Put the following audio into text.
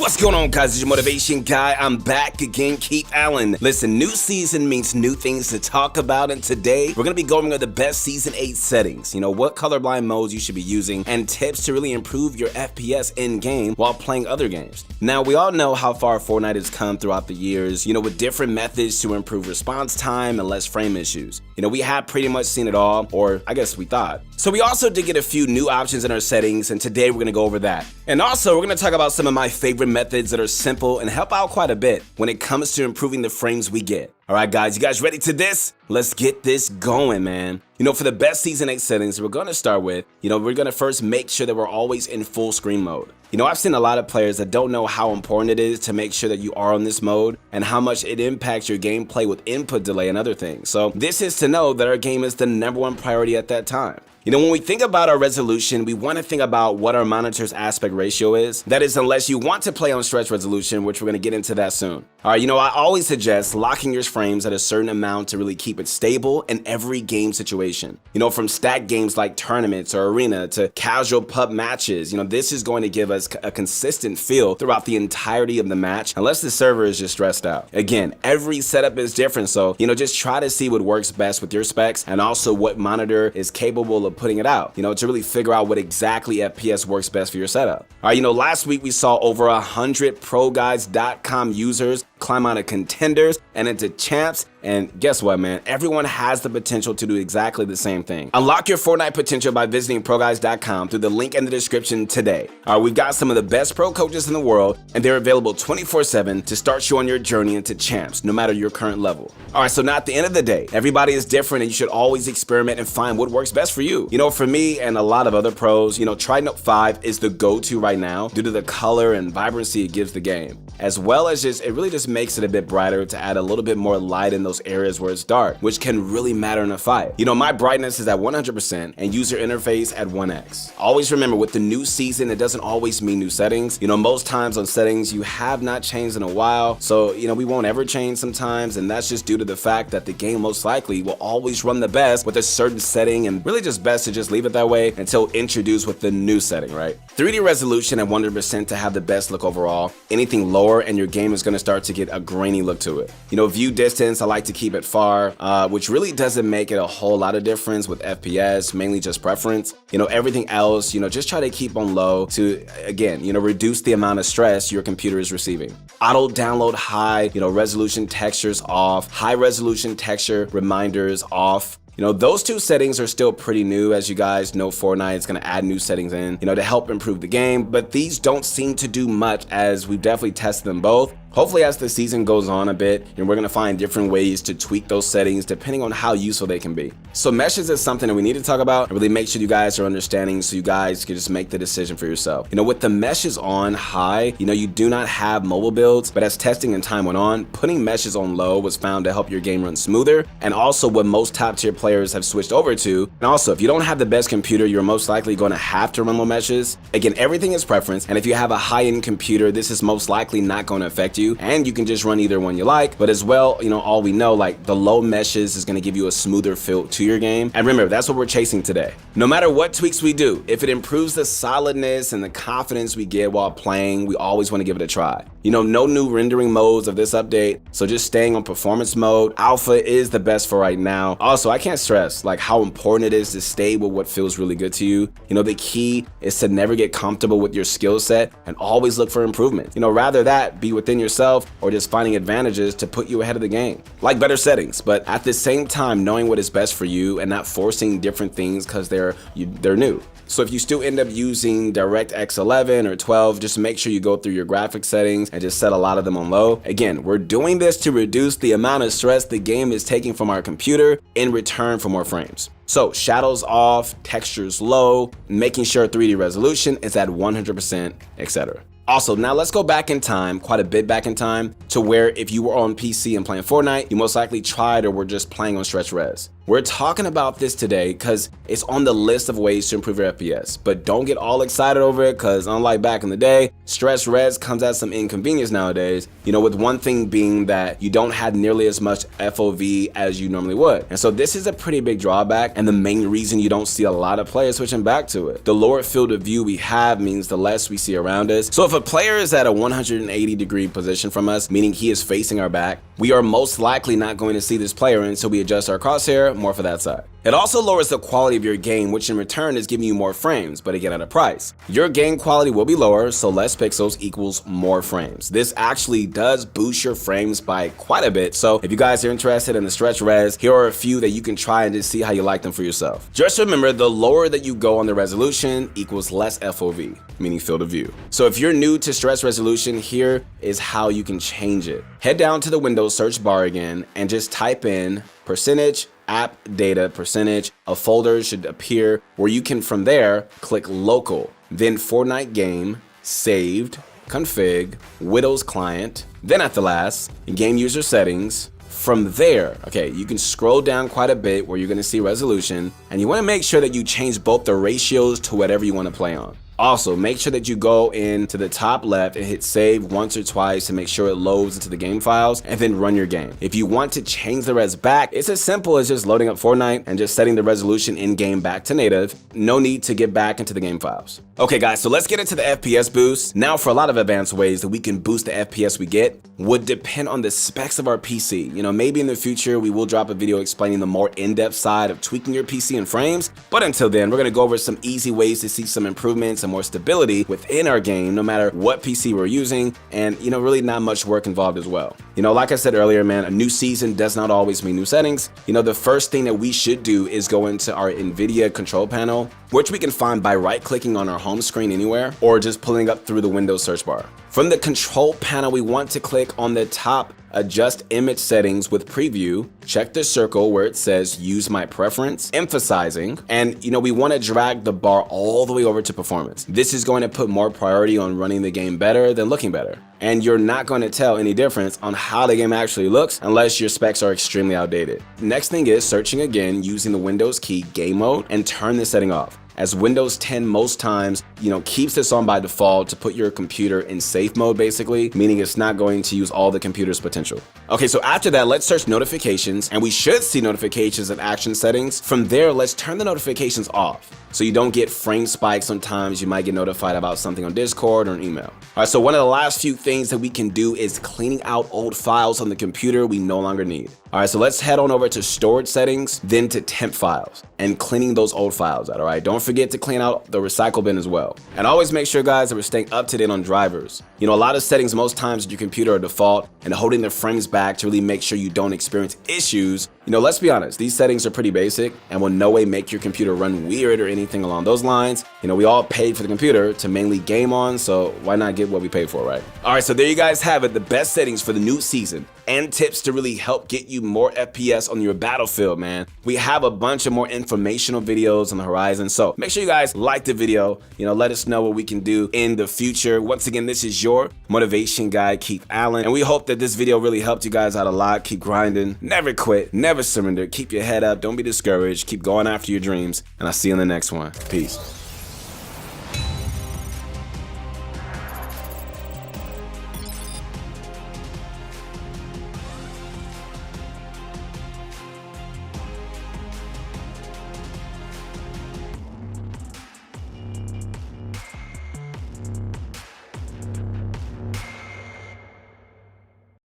What's going on, guys? It's your motivation guy. I'm back again, Keith Allen. Listen, new season means new things to talk about, and today we're going to be going over the best Season 8 settings. You know, what colorblind modes you should be using, and tips to really improve your FPS in-game while playing other games. Now, we all know how far Fortnite has come throughout the years, you know, with different methods to improve response time and less frame issues. You know, we have pretty much seen it all, or I guess we thought. So we also did get a few new options in our settings, and today we're going to go over that. And also, we're going to talk about some of my favorite methods that are simple and help out quite a bit when it comes to improving the frames we get. All right, guys, you guys ready to this? Let's get this going, man. You know, for the best Season 8 settings, we're going to start with, we're going to first make sure that we're always in full screen mode. You know, I've seen a lot of players that don't know how important it is to make sure that you are on this mode and how much it impacts your gameplay with input delay and other things. So this is to know that our game is the #1 priority at that time. You know, when we think about our resolution, we want to think about what our monitor's aspect ratio is. That is, unless you want to play on stretch resolution, which we're going to get into that soon. All right, you know, I always suggest locking your frames at a certain amount to really keep it stable in every game situation. You know, from stacked games like tournaments or arena to casual pub matches, you know, this is going to give us a consistent feel throughout the entirety of the match, unless the server is just stressed out. Again, every setup is different, so, you know, just try to see what works best with your specs and also what monitor is capable of putting it out, you know, to really figure out what exactly FPS works best for your setup. All right, you know, last week we saw over 100 ProGuides.com users climb out of contenders and into champs, and guess what, man? Everyone has the potential to do exactly the same thing. Unlock your Fortnite potential by visiting ProGuides.com through the link in the description today. All right, we've got some of the best pro coaches in the world, and they're available 24/7 to start you on your journey into champs, no matter your current level. All right, so now at the end of the day, everybody is different, and you should always experiment and find what works best for you. You know, for me and a lot of other pros, you know, Trident 5 is the go-to right now due to the color and vibrancy it gives the game, as well as it really just makes it a bit brighter to add a little bit more light in those areas where it's dark, which can really matter in a fight. You know, my brightness is at 100% and user interface at 1x. Always remember, with the new season, it doesn't always mean new settings. You know, most times on settings you have not changed in a while, so, you know, we won't ever change sometimes, and that's just due to the fact that the game most likely will always run the best with a certain setting, and really just best to just leave it that way until introduced with the new setting, right? 3D resolution at 100% to have the best look overall. Anything lower and your game is going to start to get a grainy look to it. You know, view distance, I like to keep it far, which really doesn't make it a whole lot of difference with FPS, mainly just preference. You know, everything else, you know, just try to keep on low to, again, you know, reduce the amount of stress your computer is receiving. Auto download high, you know, resolution textures off, high resolution texture reminders off. You know, those two settings are still pretty new. As you guys know, Fortnite is going to add new settings in, you know, to help improve the game, but these don't seem to do much, as we've definitely tested them both. Hopefully, as the season goes on a bit, and we're going to find different ways to tweak those settings depending on how useful they can be. So meshes is something that we need to talk about and really make sure you guys are understanding, so you guys can just make the decision for yourself. You know, with the meshes on high, you know, you do not have mobile builds, but as testing and time went on, putting meshes on low was found to help your game run smoother, and also what most top tier players have switched over to. And also, if you don't have the best computer, you're most likely going to have to run low meshes. Again, everything is preference, and if you have a high-end computer, this is most likely not going to affect you, and you can just run either one you like. But as well, you know, all we know, like, the low meshes is going to give you a smoother feel to your game, and remember, that's what we're chasing today. No matter what tweaks we do, if it improves the solidness and the confidence we get while playing, we always want to give it a try. You know, no new rendering modes of this update, so just staying on performance mode. Alpha is the best for right now. Also, I can't stress like how important it is to stay with what feels really good to you. You know, the key is to never get comfortable with your skill set and always look for improvement. You know, rather that be within yourself or just finding advantages to put you ahead of the game. Like better settings, but at the same time knowing what is best for you and not forcing different things because they're new. So if you still end up using DirectX 11 or 12, just make sure you go through your graphics settings and just set a lot of them on low. Again, we're doing this to reduce the amount of stress the game is taking from our computer in return for more frames. So shadows off, textures low, making sure 3D resolution is at 100%, etc. Also, now let's go back in time, quite a bit back in time, to where if you were on PC and playing Fortnite, you most likely tried or were just playing on stretch res. We're talking about this today because it's on the list of ways to improve your FPS, but don't get all excited over it because unlike back in the day, stress res comes at some inconvenience nowadays, with one thing being that you don't have nearly as much FOV as you normally would. And so this is a pretty big drawback and the main reason you don't see a lot of players switching back to it. The lower field of view we have means the less we see around us. So if a player is at a 180-degree position from us, meaning he is facing our back, we are most likely not going to see this player until we adjust our crosshair more for that side. It also lowers the quality of your game, which in return is giving you more frames, but again at a price. Your game quality will be lower, so less pixels equals more frames. This actually does boost your frames by quite a bit, so if you guys are interested in the stretch res, here are a few that you can try and just see how you like them for yourself. Just remember, the lower that you go on the resolution equals less FOV, meaning field of view. So if you're new to stretch resolution, here is how you can change it. Head down to the Windows search bar again and just type in percentage app data percentage. A folder should appear where you can from there click local, then Fortnite game, saved, config, Windows client, then at the last, game user settings. From there, you can scroll down quite a bit where you're going to see resolution, and you want to make sure that you change both the ratios to whatever you want to play on. Also, make sure that you go into the top left and hit save once or twice to make sure it loads into the game files and then run your game. If you want to change the res back, it's as simple as just loading up Fortnite and just setting the resolution in game back to native. No need to get back into the game files. Okay guys, so let's get into the FPS boost. Now for a lot of advanced ways that we can boost the FPS we get would depend on the specs of our PC. Maybe in the future we will drop a video explaining the more in-depth side of tweaking your PC and frames, but until then, we're gonna go over some easy ways to see some improvements and more stability within our game, no matter what PC we're using, and really not much work involved as well. Like I said earlier, man, a new season does not always mean new settings. The first thing that we should do is go into our NVIDIA control panel, which we can find by right-clicking on our home screen anywhere, or just pulling up through the Windows search bar. From the control panel, we want to click on the top adjust image settings with preview, check the circle where it says use my preference, emphasizing, and we want to drag the bar all the way over to performance. This is going to put more priority on running the game better than looking better. And you're not going to tell any difference on how the game actually looks unless your specs are extremely outdated. Next thing is searching again using the Windows key game mode and turn the setting off, as Windows 10 most times, keeps this on by default to put your computer in safe mode basically, meaning it's not going to use all the computer's potential. Okay, so after that, let's search notifications, and we should see notifications and action settings. From there, let's turn the notifications off so you don't get frame spikes. Sometimes you might get notified about something on Discord or an email. All right, so one of the last few things that we can do is cleaning out old files on the computer we no longer need. All right, so let's head on over to storage settings, then to temp files, and cleaning those old files out, all right? Don't forget to clean out the recycle bin as well. And always make sure, guys, that we're staying up to date on drivers. A lot of settings most times in your computer are default, and holding the frames back to really make sure you don't experience issues. Let's be honest, these settings are pretty basic and will no way make your computer run weird or anything along those lines. We all paid for the computer to mainly game on, so why not get what we paid for, right? All right, so there you guys have it, the best settings for the new season and tips to really help get you more FPS on your battlefield, man. We have a bunch of more informational videos on the horizon, so make sure you guys like the video. Let us know what we can do in the future. Once again, this is your motivation guy, Keith Allen, and we hope that this video really helped you guys out a lot. Keep grinding, never quit, never surrender, keep your head up, don't be discouraged, keep going after your dreams, and I'll see you in the next one. Peace.